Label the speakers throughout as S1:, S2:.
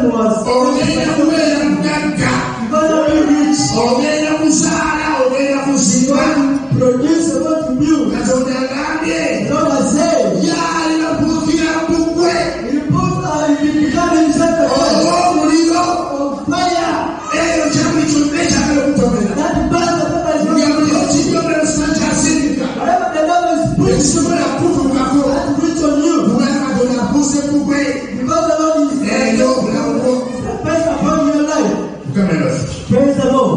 S1: person was produce what you do. God has said, you become himself of fire. That burns the purpose of whatever the devil is putting that which on you. Because the Lord is placed upon your life. Praise the Lord.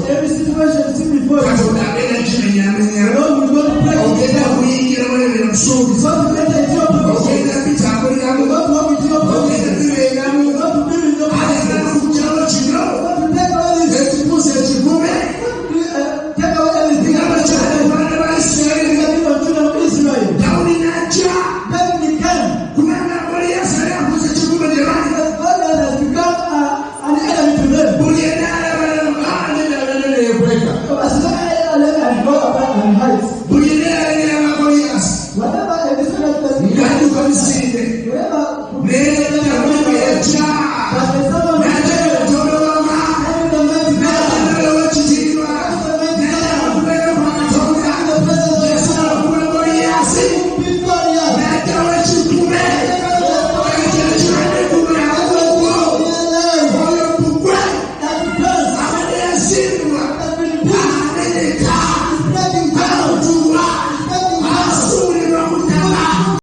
S1: Every situation is before you. The Lord will not play with the devil. So to get into your purpose. You not walk into your purpose. You not to be with your purpose. You not to take all this. Take away everything. Israel. Then became. God has become an enemy to them.